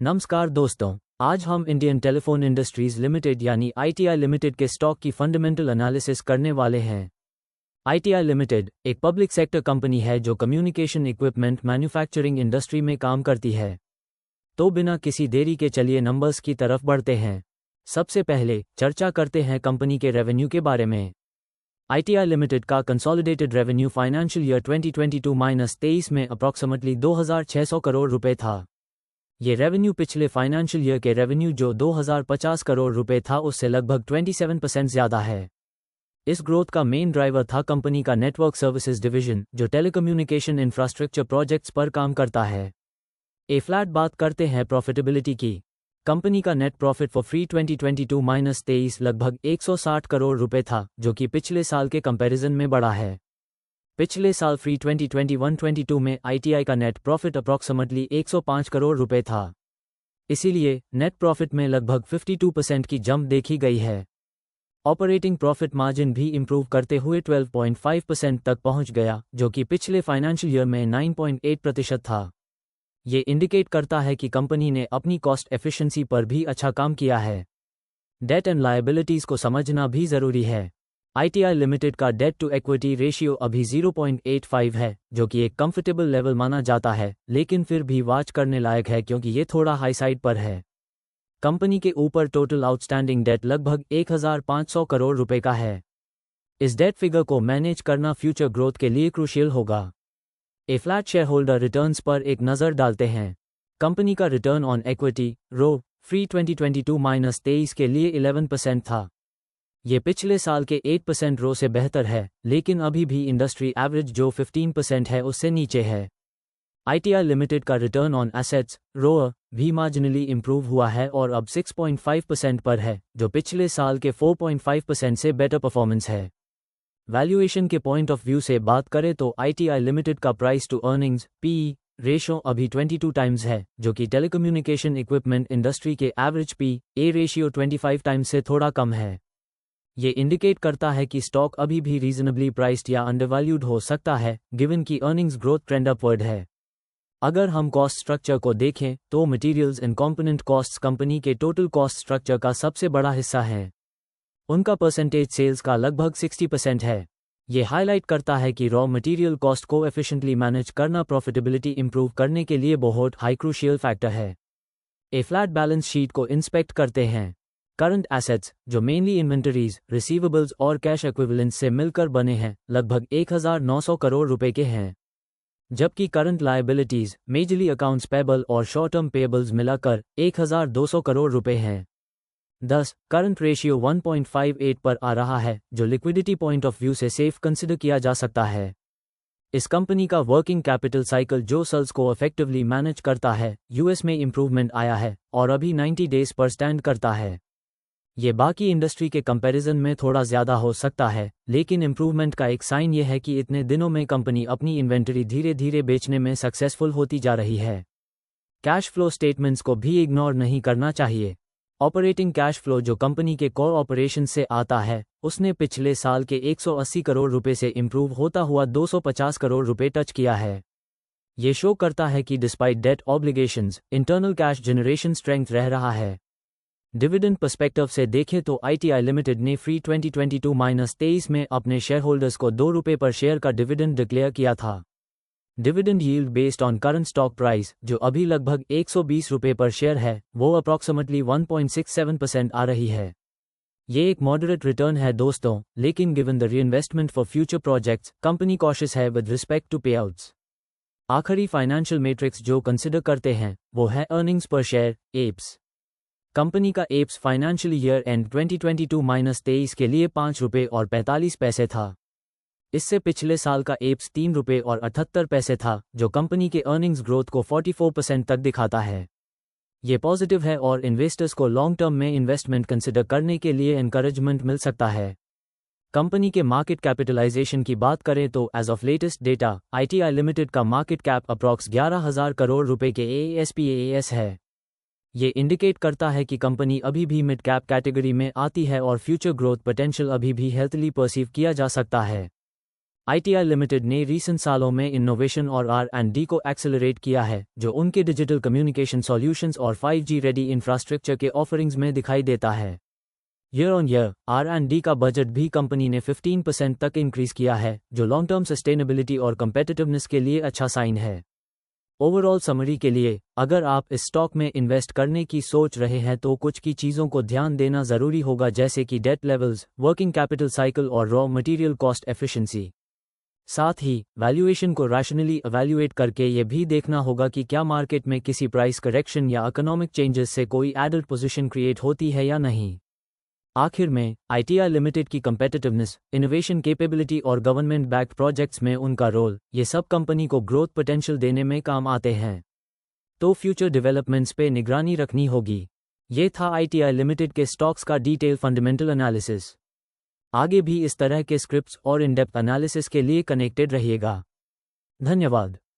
नमस्कार दोस्तों, आज हम इंडियन टेलीफोन इंडस्ट्रीज लिमिटेड यानी आईटीआई लिमिटेड के स्टॉक की फंडामेंटल एनालिसिस करने वाले हैं। आईटीआई लिमिटेड एक पब्लिक सेक्टर कंपनी है जो कम्युनिकेशन इक्विपमेंट मैन्युफैक्चरिंग इंडस्ट्री में काम करती है। तो बिना किसी देरी के चलिए नंबर्स की तरफ बढ़ते हैं। सबसे पहले चर्चा करते हैं कंपनी के रेवेन्यू के बारे में। आईटीआई लिमिटेड का कंसोलिडेटेड रेवेन्यू फाइनेंशियल ईयर 2022-23 में अप्रॉक्सिमेटली 2600 करोड़ रुपए था। ये रेवेन्यू पिछले फाइनेंशियल ईयर के रेवेन्यू जो 2050 करोड़ रुपए था उससे लगभग 27% ज़्यादा है। इस ग्रोथ का मेन ड्राइवर था कंपनी का नेटवर्क सर्विसेज डिवीजन जो टेलीकम्युनिकेशन इंफ्रास्ट्रक्चर प्रोजेक्ट्स पर काम करता है। फ्लैट बात करते हैं प्रॉफिटेबिलिटी की। कंपनी का नेट प्रॉफिट फॉर फ्री 2022-23 लगभग 160 करोड़ रुपए था, जो कि पिछले साल के कंपैरिजन में बढ़ा है। पिछले साल फ्री 2021-22 में आईटीआई का नेट प्रॉफिट अप्रॉक्सिमेटली 105 करोड़ रुपए था। इसीलिए नेट प्रॉफिट में लगभग 52% की जंप देखी गई है। ऑपरेटिंग प्रॉफिट मार्जिन भी इंप्रूव करते हुए 12.5% तक पहुंच गया, जो कि पिछले फाइनेंशियल ईयर में 9.8% था। ये इंडिकेट करता है कि कंपनी ने अपनी कॉस्ट एफिशिएंसी पर भी अच्छा काम किया है। डेट एंड लायबिलिटीज को समझना भी जरूरी है। आईटीआई लिमिटेड का डेट टू इक्विटी रेशियो अभी 0.85 है, जो कि एक कंफर्टेबल लेवल माना जाता है, लेकिन फिर भी वॉच करने लायक है क्योंकि ये थोड़ा हाई साइड पर है। कंपनी के ऊपर टोटल आउटस्टैंडिंग डेट लगभग 1500 करोड़ रुपए का है। इस डेट फिगर को मैनेज करना फ्यूचर ग्रोथ के लिए क्रूशियल होगा। फ्लैट शेयर होल्डर रिटर्न्स पर एक नज़र डालते हैं। कंपनी का रिटर्न ऑन इक्विटी रो फ्री 2022-23 के लिए 11% था। ये पिछले साल के 8% रो से बेहतर है, लेकिन अभी भी इंडस्ट्री एवरेज जो 15% है उससे नीचे है। आईटीआई लिमिटेड का रिटर्न ऑन एसेट्स रो भी मार्जिनली इंप्रूव हुआ है और अब 6.5% पर है, जो पिछले साल के 4.5% से बेटर परफॉर्मेंस है। वैल्यूएशन के पॉइंट ऑफ व्यू से बात करें तो आईटीआई लिमिटेड का price to earnings PE ratio अभी 22 टाइम्स है, जो कि टेलीकम्युनिकेशन इक्विपमेंट इंडस्ट्री के एवरेज पी रेशियो 25 टाइम्स से थोड़ा कम है। ये इंडिकेट करता है कि स्टॉक अभी भी रीजनेबली प्राइस्ड या अंडरवैल्यूड हो सकता है, गिवन की अर्निंग्स ग्रोथ ट्रेंड अपवर्ड है। अगर हम कॉस्ट स्ट्रक्चर को देखें तो materials and component costs company के टोटल कॉस्ट स्ट्रक्चर का सबसे बड़ा हिस्सा है। उनका परसेंटेज सेल्स का लगभग 60% है। ये हाईलाइट करता है कि रॉ मटेरियल कॉस्ट को एफिशिएंटली मैनेज करना प्रॉफिटेबिलिटी इंप्रूव करने के लिए बहुत हाई क्रूशियल फैक्टर है। फ्लैट बैलेंस शीट को इंस्पेक्ट करते हैं। करंट एसेट्स, जो मेनली इन्वेंटरीज, रिसीवेबल्स और कैश इक्विवेलेंट्स से मिलकर बने हैं, लगभग 1900 करोड़ रुपए के हैं। जबकि current liabilities, majorly accounts payable और शॉर्ट टर्म पेबल्स मिलाकर 1200 करोड़ रुपए हैं। 10 करंट रेशियो 1.58 पर आ रहा है, जो लिक्विडिटी पॉइंट ऑफ व्यू से सेफ कंसिडर किया जा सकता है। इस कंपनी का वर्किंग कैपिटल साइकिल जो सेल्स को इफेक्टिवली मैनेज करता है, यूएस में इंप्रूवमेंट आया है और अभी 90 डेज पर स्टैंड करता है। ये बाकी इंडस्ट्री के कंपैरिजन में थोड़ा ज़्यादा हो सकता है, लेकिन इंप्रूवमेंट का एक साइन ये है कि इतने दिनों में कंपनी अपनी इन्वेंटरी धीरे धीरे बेचने में सक्सेसफुल होती जा रही है। कैश फ्लो स्टेटमेंट्स को भी इग्नोर नहीं करना चाहिए। ऑपरेटिंग कैश फ्लो जो कंपनी के कोर ऑपरेशन से आता है, उसने पिछले साल के 180 करोड़ रुपए से इंप्रूव होता हुआ 250 करोड़ रुपए टच किया है। ये शो करता है कि despite debt obligations, internal cash generation strength रह रहा है। डिविडेंड पर्सपेक्टिव से देखें तो आईटीआई लिमिटेड ने फ्री 2022-23 में अपने शेयर होल्डर्स को 2 रुपये पर शेयर का डिविडेंड डिक्लेयर किया था। Dividend yield based on current stock price, जो अभी लगभग 120 रुपये पर शेयर है, वो अप्रॉक्सिमेटली 1.67% आ रही है। ये एक मॉडरेट रिटर्न है दोस्तों, लेकिन given the reinvestment for future projects, company cautious है विद रिस्पेक्ट टू पे आउट्स। आखिरी फाइनेंशियल मैट्रिक्स जो कंसिडर करते हैं वो है अर्निंग्स पर शेयर एप्स। कंपनी का एप्स फाइनेंशियल ईयर एंड 2022-23 के लिए 5 रुपये और 45 पैसे था। इससे पिछले साल का एप्स 3 रुपये और 78 पैसे था, जो कंपनी के अर्निंग्स ग्रोथ को 44% तक दिखाता है। ये पॉजिटिव है और इन्वेस्टर्स को लॉन्ग टर्म में इन्वेस्टमेंट कंसिडर करने के लिए एनकरेजमेंट मिल सकता है। कंपनी के मार्केट कैपिटलाइजेशन की बात करें तो as of latest data, ITI limited का मार्केट कैप अप्रॉक्स 11,000 करोड़ रुपए के AASPAS है। ये इंडिकेट करता है कि कंपनी अभी भी मिड कैप कैटेगरी में आती है और फ्यूचर ग्रोथ पोटेंशियल अभी भी हेल्थली परसीव किया जा सकता है। ITI लिमिटेड ने रीसेंट सालों में इनोवेशन और R&D को एक्सेलरेट किया है, जो उनके डिजिटल कम्युनिकेशन सॉल्यूशंस और 5G रेडी इंफ्रास्ट्रक्चर के ऑफरिंग्स में दिखाई देता है। ईयर ऑन ईयर R&D का बजट भी कंपनी ने 15% तक इंक्रीज किया है, जो लॉन्ग टर्म सस्टेनेबिलिटी और कम्पेटिटिवनेस के लिए अच्छा साइन है। ओवरऑल समरी के लिए, अगर आप इस स्टॉक में इन्वेस्ट करने की सोच रहे हैं तो कुछ की चीज़ों को ध्यान देना ज़रूरी होगा, जैसे कि debt levels, working capital cycle और रॉ मटेरियल कॉस्ट एफिशिएंसी। साथ ही वैल्यूएशन को रैशनली एवैल्यूएट करके ये भी देखना होगा कि क्या मार्केट में किसी प्राइस करेक्शन या इकोनॉमिक चेंजेस से कोई एडेड पोजीशन क्रिएट होती है या नहीं। आखिर में ITI लिमिटेड की कम्पेटिटिवनेस, इनोवेशन कैपेबिलिटी और गवर्नमेंट बैक्ड प्रोजेक्ट्स में उनका रोल, ये सब कंपनी को ग्रोथ पोटेंशियल देने में काम आते हैं। तो फ्यूचर डेवलपमेंट्स पे निगरानी रखनी होगी। ये था ITI लिमिटेड के स्टॉक्स का डिटेल फंडामेंटल एनालिसिस। आगे भी इस तरह के स्क्रिप्ट्स और इन डेप्थ एनालिसिस के लिए कनेक्टेड रहिएगा। धन्यवाद।